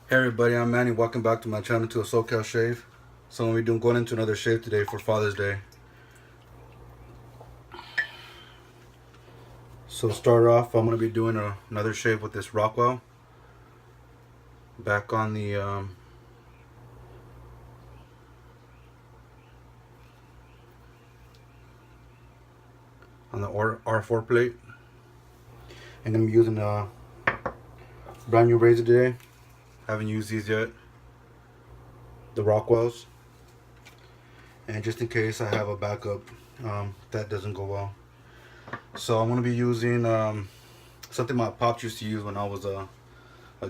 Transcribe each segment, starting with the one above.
Hey everybody, I'm Manny. Welcome back to my channel to a SoCal shave. So we're going into another shave today for Father's Day. So to start off, I'm gonna be doing another shave with this Rockwell. Back on the R4 plate. I'm gonna be using a brand new razor today. Haven't used these yet. The Rockwells. And just in case I have a backup, that doesn't go well. So I'm gonna be using something my pops used to use when I was a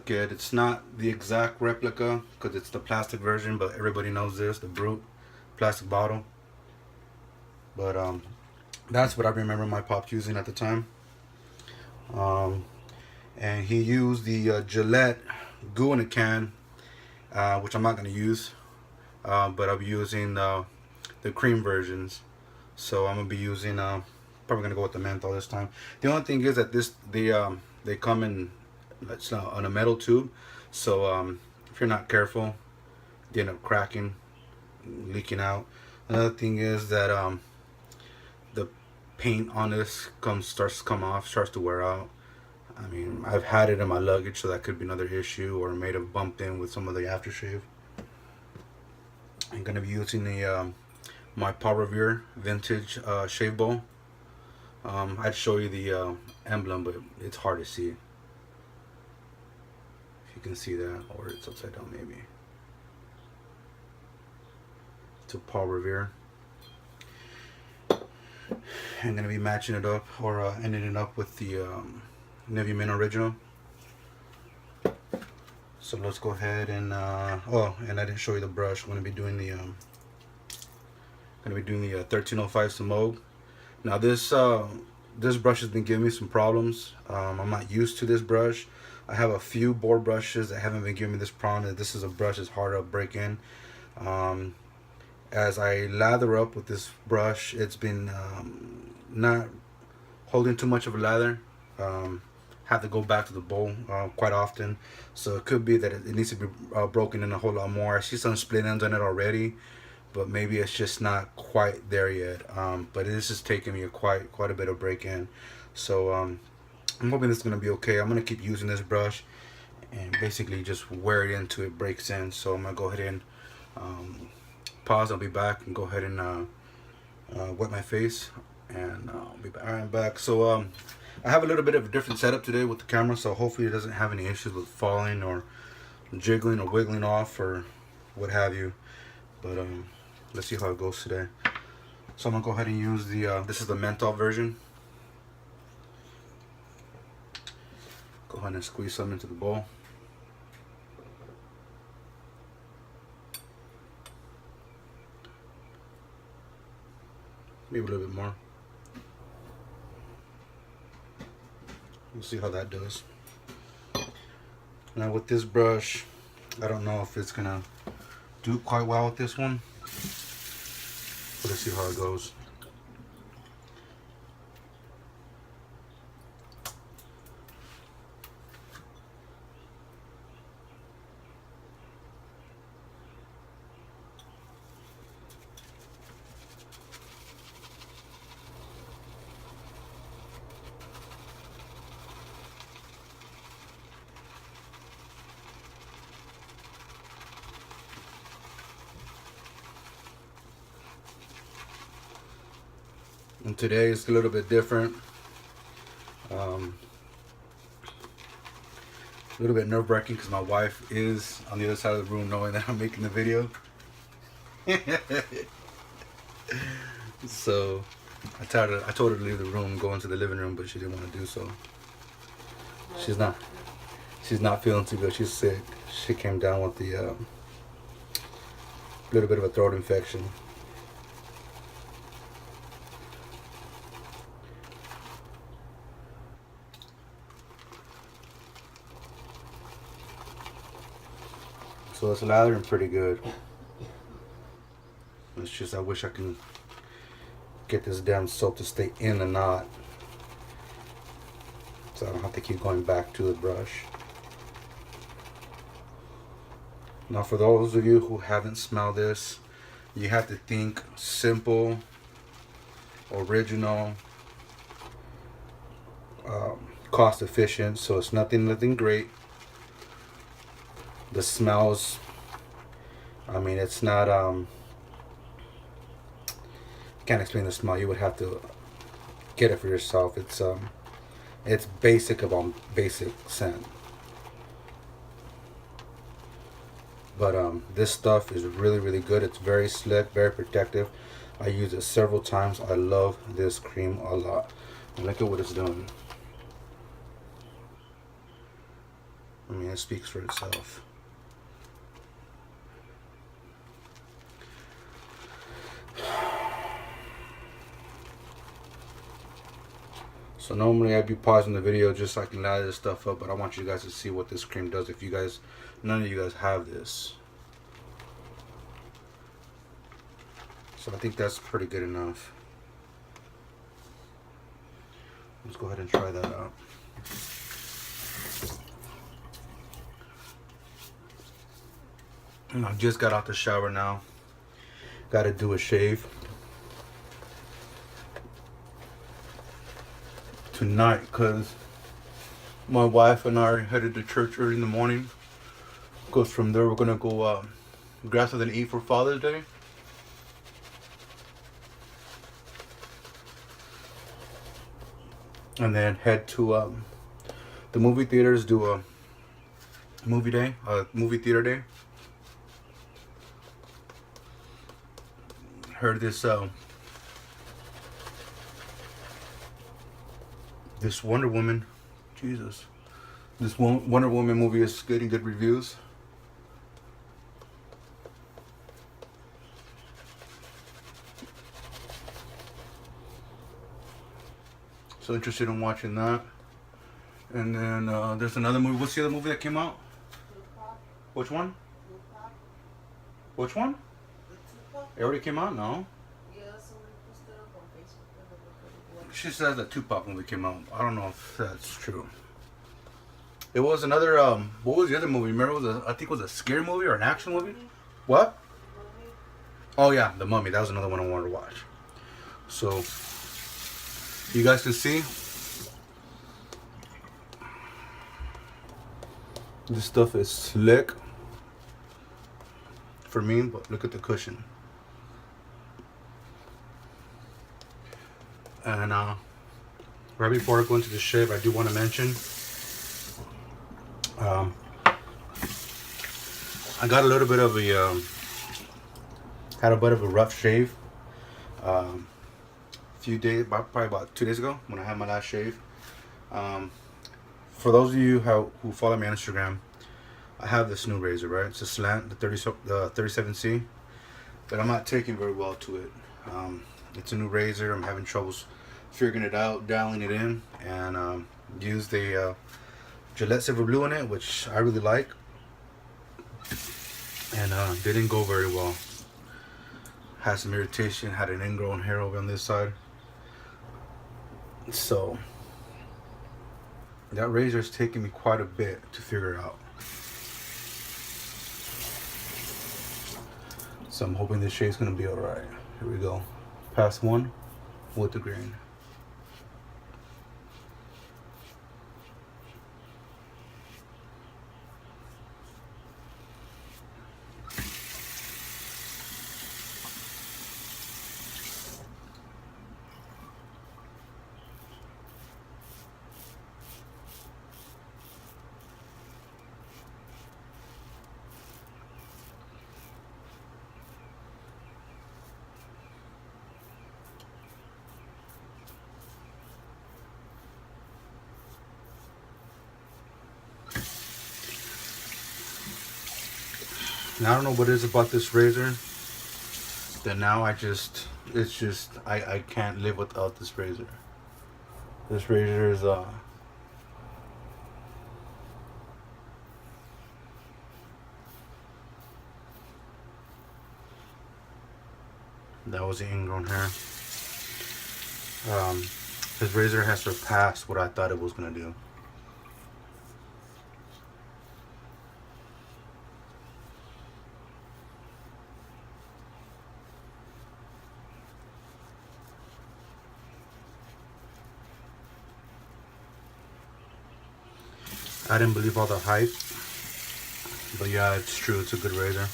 kid. It's not the exact replica because it's the plastic version, but everybody knows this, the Brut plastic bottle. But that's what I remember my pops using at the time. Um, and he used the Gillette goo in a can, which I'm not gonna use, but I'll be using the cream versions. So I'm gonna be using probably gonna go with the menthol this time. The only thing is that they come in it's on a metal tube, so if you're not careful, they end up cracking, leaking out. Another thing is that the paint on this starts to come off, starts to wear out. I mean, I've had it in my luggage, so that could be another issue, or may have bumped in with some of the aftershave. I'm gonna be using the my Power Revere vintage shave bowl. I'd show you the emblem, but it's hard to see. If you can see that, or it's upside down maybe. It's a Paul Revere. I'm gonna be matching it up or ending it up with the Navy Mint Original. So let's go ahead and oh, and I didn't show you the brush. I'm gonna be doing the 1305 Samog. Now this brush has been giving me some problems. I'm not used to this brush. I have a few board brushes that haven't been giving me this problem. This is a brush that's hard to break in. As I lather up with this brush, it's been not holding too much of a lather. Have to go back to the bowl quite often, so it could be that it needs to be broken in a whole lot more. I see some split ends on it already, but maybe it's just not quite there yet. But this is taking me quite a bit of break in, so I'm hoping this is gonna be okay. I'm gonna keep using this brush and basically just wear it until it breaks in. So I'm gonna go ahead and pause. I'll be back and go ahead and wet my face, and I'll be back. I'm back. So I have a little bit of a different setup today with the camera, so hopefully it doesn't have any issues with falling or jiggling or wiggling off or what have you. But let's see how it goes today. So I'm gonna go ahead and use the this is the menthol version. Go ahead and squeeze some into the bowl. Maybe a little bit more. We'll see how that does. Now with this brush, I don't know if it's gonna do quite well with this one, but let's see how it goes. And today is a little bit different. A little bit nerve-wracking because my wife is on the other side of the room knowing that I'm making the video. So I told her to leave the room and go into the living room, but she didn't want to do so. She's not feeling too good. She's sick. She came down with the little bit of a throat infection. So it's lathering pretty good. It's just I wish I can get this damn soap to stay in the knot, so I don't have to keep going back to the brush. Now for those of you who haven't smelled this, you have to think simple, original, cost efficient, so it's nothing great. The smells, I mean, it's not can't explain the smell. You would have to get it for yourself. It's basic about basic scent. But this stuff is really good. It's very slick, very protective. I use it several times. I love this cream a lot. And look at what it's doing. I mean, it speaks for itself. So normally I'd be pausing the video just so I can lather this stuff up, but I want you guys to see what this cream does if you guys, none of you guys have this. So I think that's pretty good enough. Let's go ahead and try that out. And I just got out the shower now. Got to do a shave. Tonight, because my wife and I are headed to church early in the morning. Goes from there, we're gonna go grab something to eat for Father's Day. And then head to the movie theaters, do a movie theater day. Heard this this Wonder Woman, Jesus, this Wonder Woman movie is getting good reviews. So interested in watching that. And then there's another movie. What's the other movie that came out? Which one? Which one? It already came out? No. She says that Tupac movie came out. I don't know if that's true. It was another, what was the other movie? Remember, I think it was a scary movie or an action movie? What? Oh yeah, The Mummy. That was another one I wanted to watch. So, you guys can see, this stuff is slick for me, but look at the cushion. And right before I go into the shave, I do want to mention I got a little bit of a had a bit of a rough shave few days, probably about 2 days ago when I had my last shave. For those of you who follow me on Instagram, I have this new razor, right? It's a slant, the 37C, but I'm not taking very well to it. It's a new razor. I'm having troubles figuring it out, dialing it in, and used the Gillette Silver Blue in it, which I really like, and didn't go very well. Had some irritation, had an ingrown hair over on this side. So that razor is taking me quite a bit to figure out. So I'm hoping this shade's gonna be alright. Here we go. Pass one with the grain. Now, I don't know what it is about this razor that now I can't live without this razor. This razor is that was the ingrown hair. This razor has surpassed what I thought it was gonna do. I didn't believe all the hype, but yeah, it's true. It's a good razor.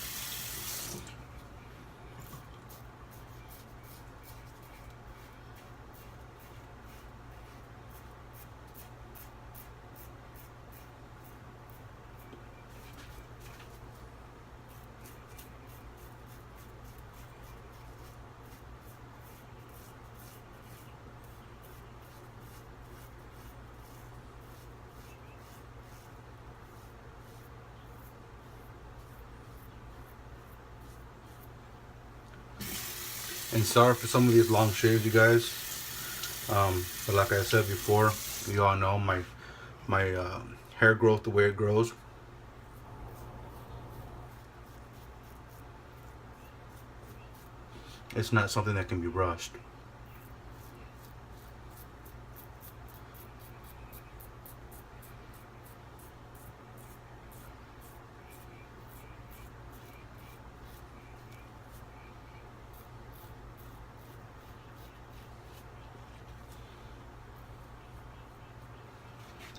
And sorry for some of these long shaves, you guys. But like I said before, you all know my hair growth, the way it grows. It's not something that can be rushed.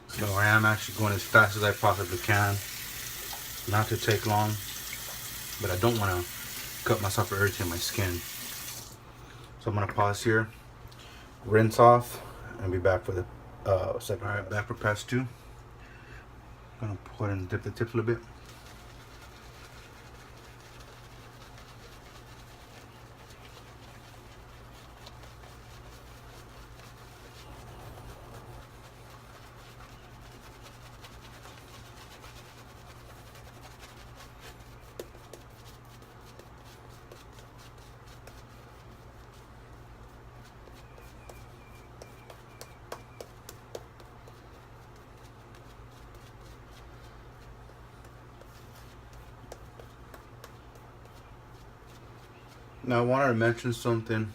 So I am actually going as fast as I possibly can, not to take long, but I don't want to cut myself or irritate my skin. So I'm gonna pause here, rinse off, and be back for the second. All right, back for pass 2. Gonna put in dip the tips a little bit. Now I wanted to mention something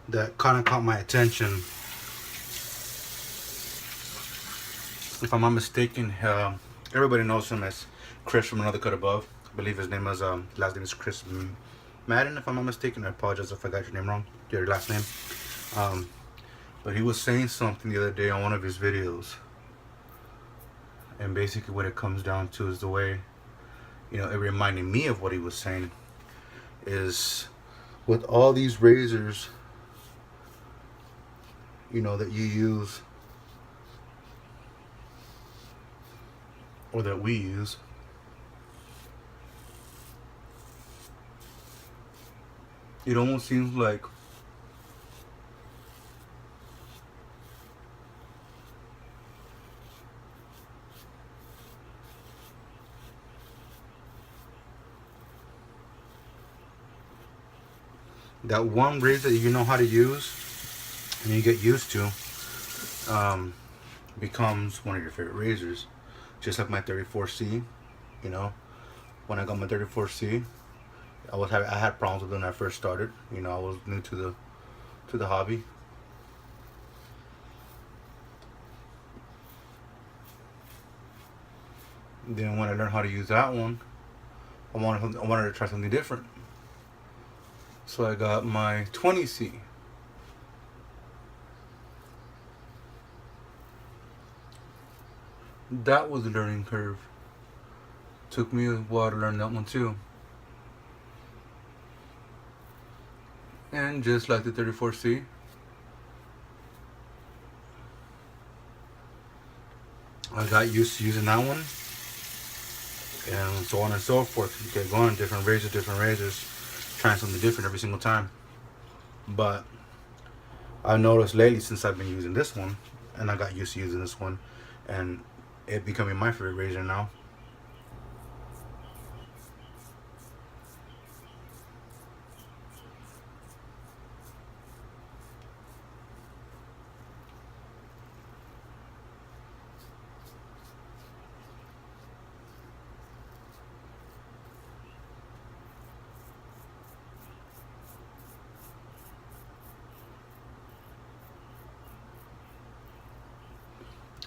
that kind of caught my attention. If I'm not mistaken, everybody knows him as Chris from Another Cut Above. I believe his name is last name is Chris Madden. If I'm not mistaken, I apologize if I got your name wrong. Your last name. But he was saying something the other day on one of his videos, and basically what it comes down to is the way, you know, it reminded me of what he was saying. Is with all these razors, you know, that you use or that we use, it almost seems like that one razor that you know how to use and you get used to becomes one of your favorite razors. Just like my 34C, you know, when I got my 34C, I had problems with it when I first started. You know, I was new to the hobby. Then when I learned how to use that one, I wanted to try something different. So I got my 20C. That was a learning curve. Took me a while to learn that one too. And just like the 34C, I got used to using that one, and so on and so forth. You get going, different razors, trying something different every single time. But I noticed lately, since I've been using this one, and I got used to using this one, and it becoming my favorite razor now.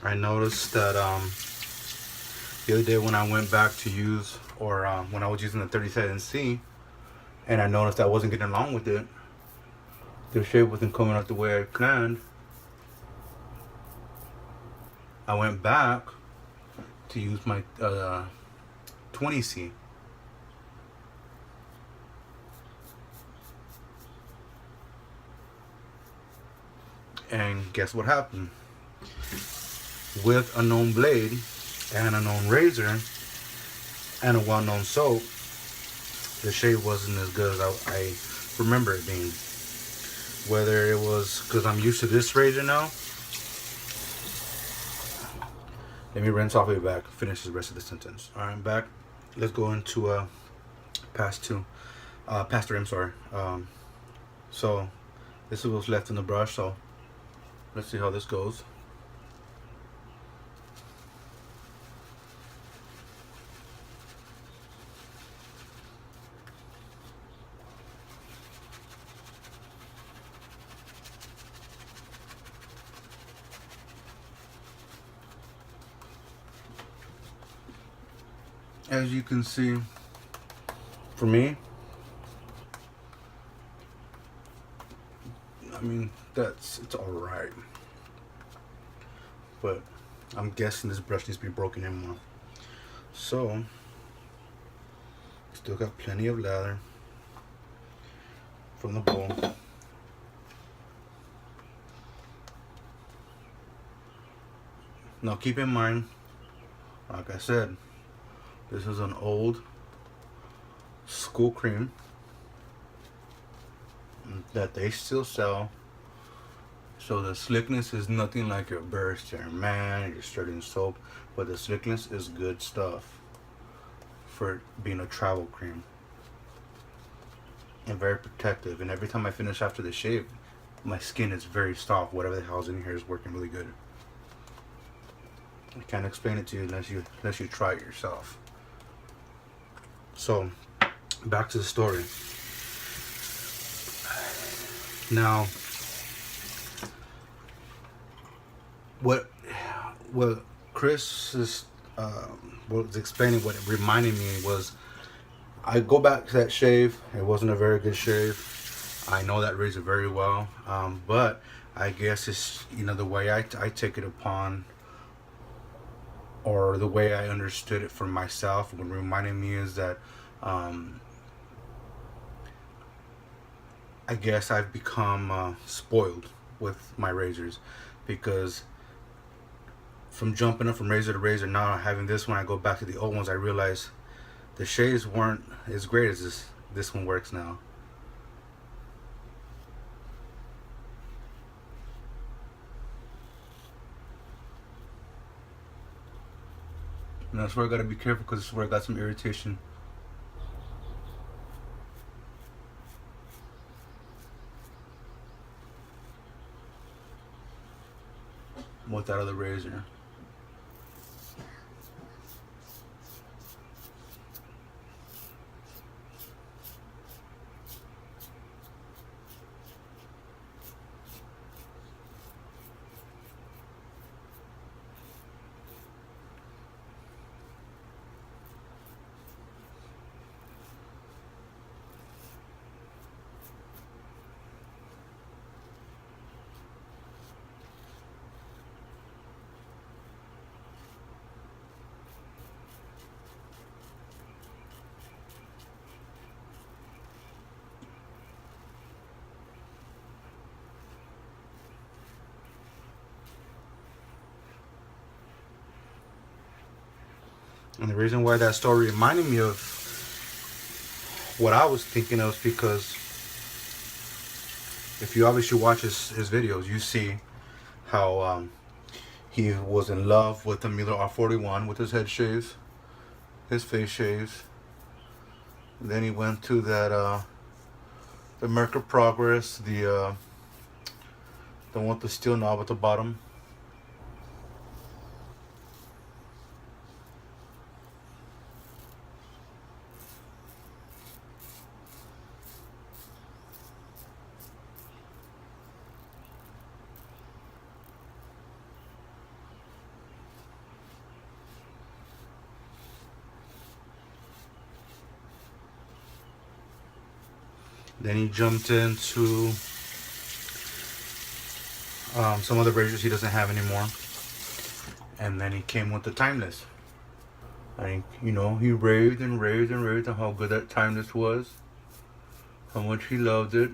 I noticed that the other day when I went back to use, or when I was using the 37C, and I noticed I wasn't getting along with it, the shape wasn't coming out the way I planned. I went back to use my 20C. And guess what happened? With a known blade and a known razor and a well-known soap, the shave wasn't as good as I remember it being. Whether it was because I'm used to this razor now. Let me rinse off it back, finish the rest of the sentence. Alright, I'm back. Let's go into past 3, I'm sorry. So this is what's left in the brush, so let's see how this goes. As you can see, for me, I mean, it's alright. But I'm guessing this brush needs to be broken in more. So, still got plenty of lather from the bowl. Now keep in mind, like I said, this is an old school cream that they still sell. So the slickness is nothing like your Burst, your Man, your Sterling soap, but the slickness is good stuff for being a travel cream. And very protective. And every time I finish after the shave, my skin is very soft. Whatever the hell's in here is working really good. I can't explain it to you unless you try it yourself. So, back to the story. Now, what Chris is was explaining, what it reminded me was, I go back to that shave. It wasn't a very good shave. I know that razor very well, but I guess it's, you know, the way I take it upon, or the way I understood it for myself, what reminded me is that I guess I've become spoiled with my razors, because from jumping up from razor to razor, now having this one, I go back to the old ones, I realize the shaves weren't as great as this one works now. And that's where I gotta be careful, because this is where I got some irritation. With that other razor. And the reason why that story reminded me of what I was thinking of, because if you obviously watch his videos, you see how he was in love with the Mueller R41 with his head shaves, his face shaves. Then he went to that the Mercury Progress, the one with the steel knob at the bottom. Then he jumped into some other razors he doesn't have anymore. And then he came with the timeless. And you know, he raved and raved and raved on how good that timeless was, how much he loved it.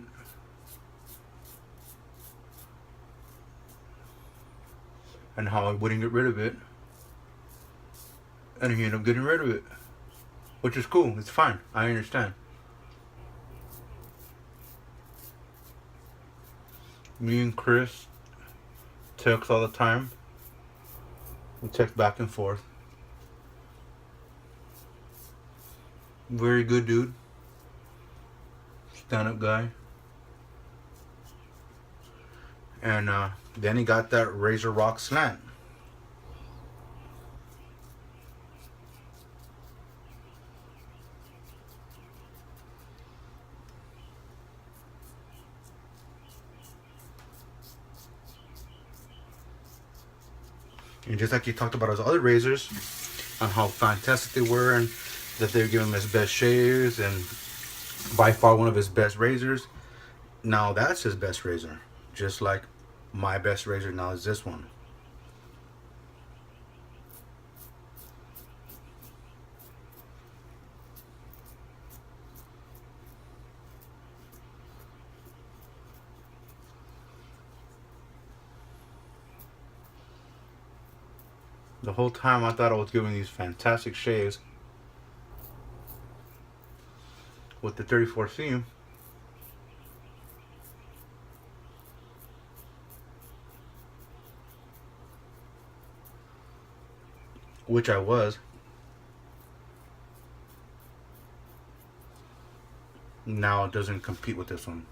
And how I wouldn't get rid of it. And he ended up getting rid of it. Which is cool, it's fine, I understand. Me and Chris text all the time. We text back and forth. Very good dude. Stand-up guy. And then he got that Razor Rock slant. And just like he talked about his other razors, on how fantastic they were and that they were giving him his best shaves and by far one of his best razors. Now that's his best razor. Just like my best razor now is this one. The whole time I thought I was giving these fantastic shaves with the 34C, which I was. Now it doesn't compete with this one.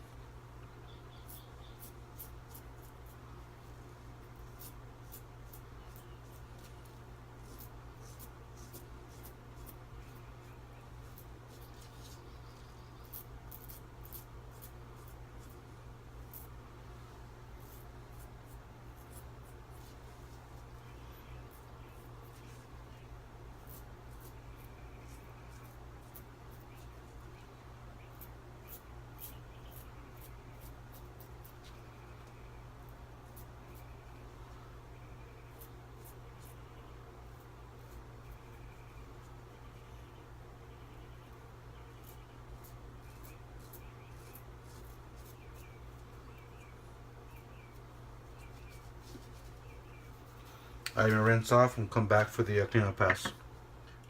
I'm gonna rinse off and come back for the cleanup pass.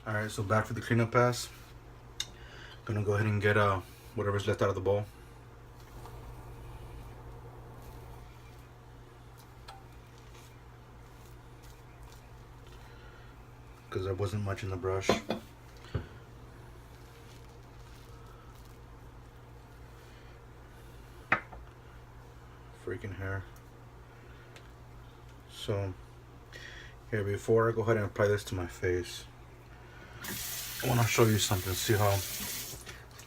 Alright, so back for the cleanup pass. Gonna go ahead and get whatever's left out of the bowl. Because there wasn't much in the brush. Freaking hair. So here, before I go ahead and apply this to my face, I want to show you something. See how,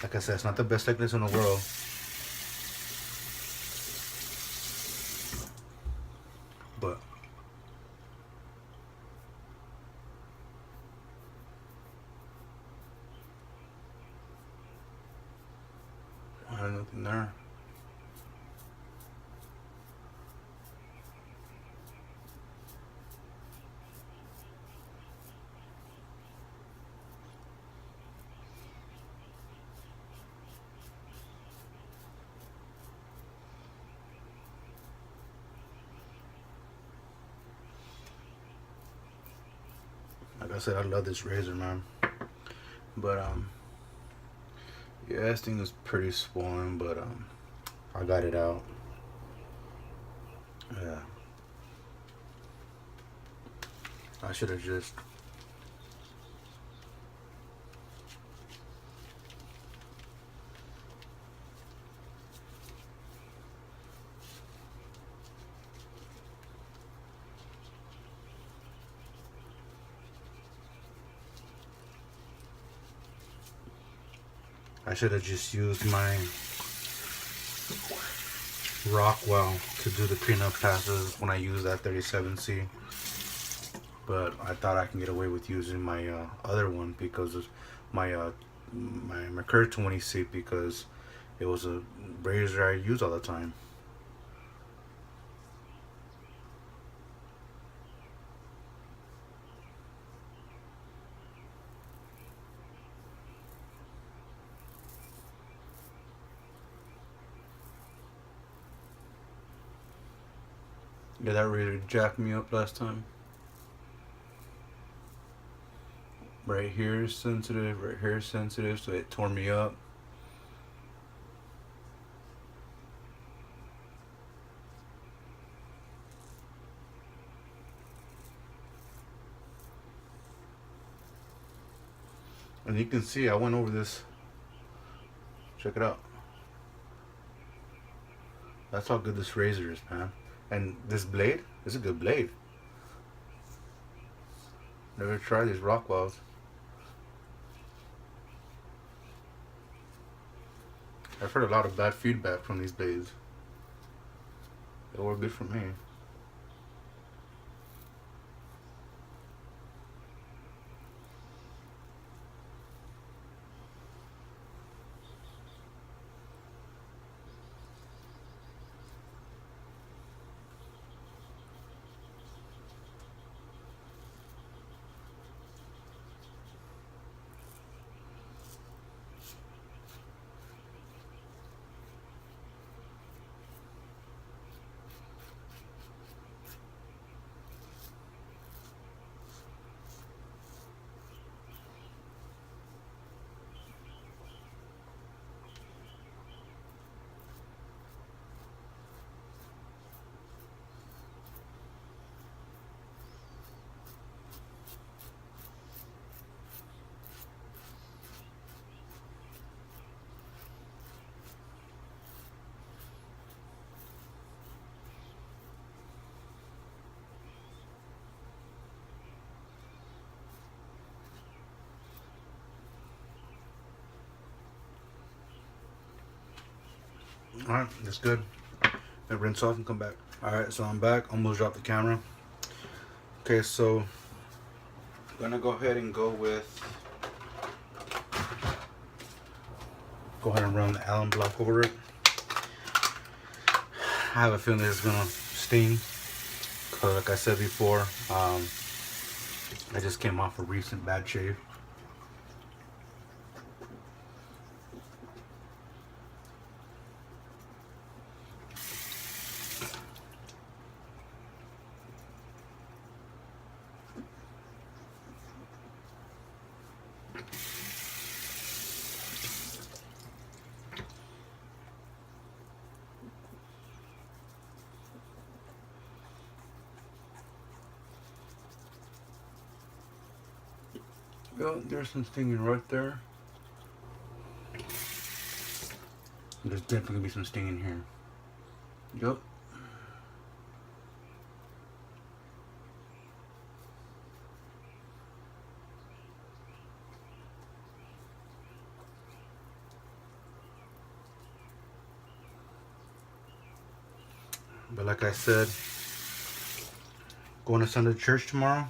like I said, it's not the best thickness in the world, but there's nothing there. Like I said, I love this razor, man. But yeah, this thing is pretty swollen, but I got it out. Yeah, I should have just used my Rockwell to do the cleanup passes when I use that 37C. But I thought I can get away with using my other one because of my my Mercur 20C, because it was a razor I use all the time. Yeah, that razor jacked me up last time. Right here is sensitive, right here is sensitive, so it tore me up. And you can see I went over this. Check it out. That's how good this razor is, man. And this blade is a good blade. Never tried these Rockwells. I've heard a lot of bad feedback from these blades. They were good for me. Alright, that's good. Then rinse off and come back. Alright, so I'm back. Almost dropped the camera. Okay, so I'm gonna go ahead and go ahead and run the alum block over it. I have a feeling that it's gonna sting, because like I said before, I just came off a recent bad shave. Well, there's some stinging right there. There's definitely gonna be some stinging here. Yup. But like I said, going to Sunday church tomorrow,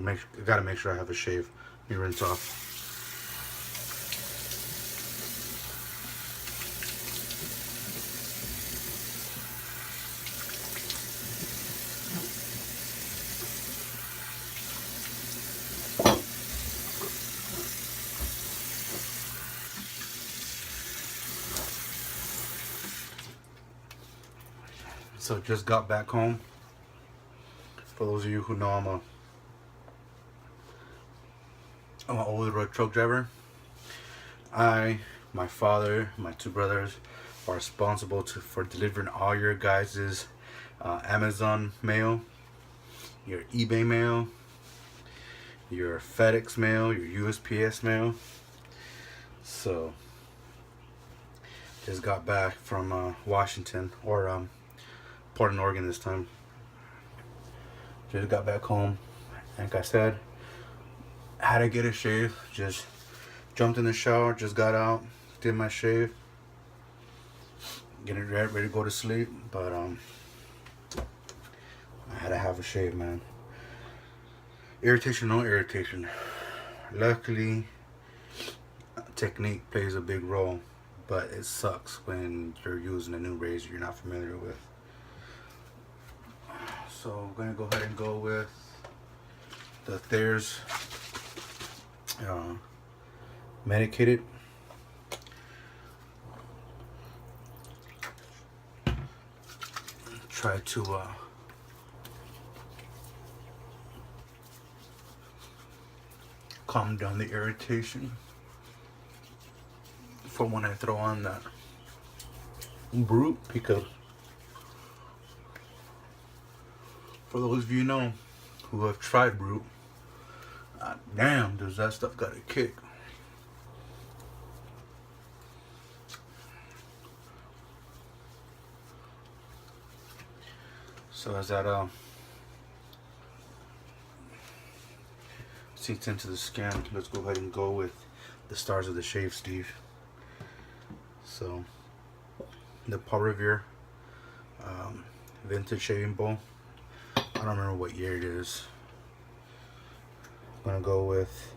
I gotta make sure I have a shave. Let me rinse off. So just got back home. For those of you who know, I'm an over-the-road truck driver. My father, my two brothers are responsible for delivering all your guys' Amazon mail, your eBay mail, your FedEx mail, your USPS mail. So just got back from Washington, or Portland, Oregon this time. Just got back home. Like I said, had to get a shave. Just jumped in the shower, just got out, did my shave, getting ready to go to sleep. But I had to have a shave, man. Irritation, no irritation. Luckily, technique plays a big role, but it sucks when you're using a new razor you're not familiar with. So I'm gonna go ahead and go with the Thayer's Medicated. try to calm down the irritation for when I throw on that Brut, because for those of you know who have tried Brut, damn, does that stuff got a kick. So as that sinks into the skin, let's go ahead and go with the stars of the shave, Steve. So the Paul Revere vintage shaving bowl. I don't remember what year it is. I'm gonna go with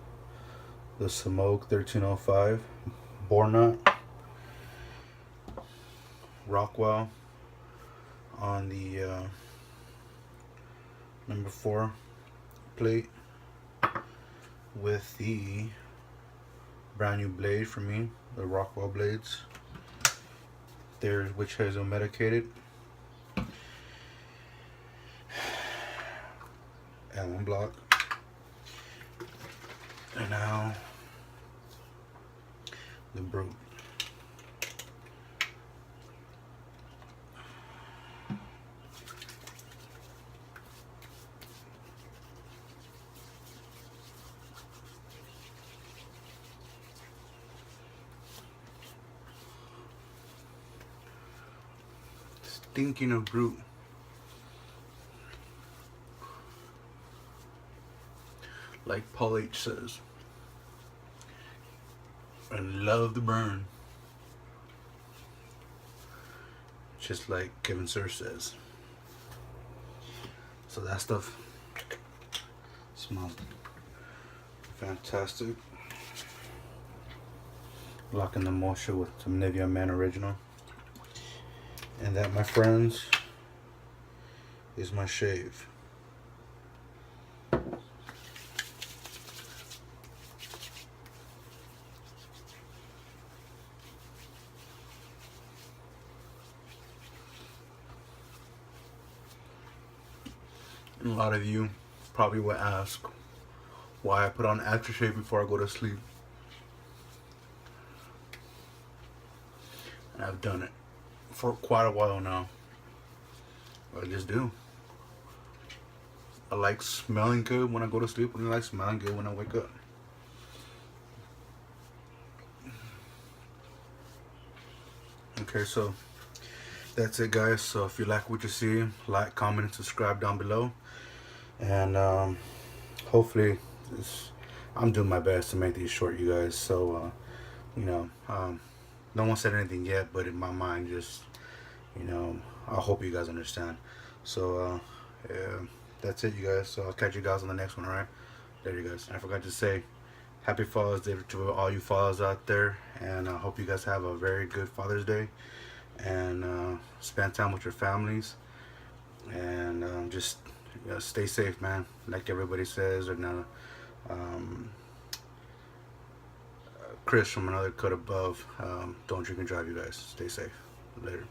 the Smoke 1305 Bornut Rockwell on the number 4 plate with the brand new blade for me, the Rockwell blades. There's which has a medicated Allen block. And now the Brut. Thinking of Brut, like Paul H says, and love the burn, just like Kevin Sir says. So that stuff smells fantastic. Locking the moisture with some Nivea Man Original. And that, my friends, is my shave. And a lot of you probably will ask why I put on aftershave before I go to sleep. And I've done it for quite a while now. I just do. I like smelling good when I go to sleep, and I like smelling good when I wake up. Okay, so that's it, guys. So if you like what you see, like, comment, and subscribe down below. And hopefully I'm doing my best to make these short, you guys. So you know, no one said anything yet, but in my mind, just, you know, I hope you guys understand. So yeah, that's it, you guys. So I'll catch you guys on the next one. All right, there you guys. And I forgot to say happy Father's Day to all you fathers out there, and I hope you guys have a very good Father's Day, and spend time with your families, and just, you know, stay safe, man, like everybody says. Or now Chris from Another Cut Above, don't drink and drive, you guys. Stay safe. Later.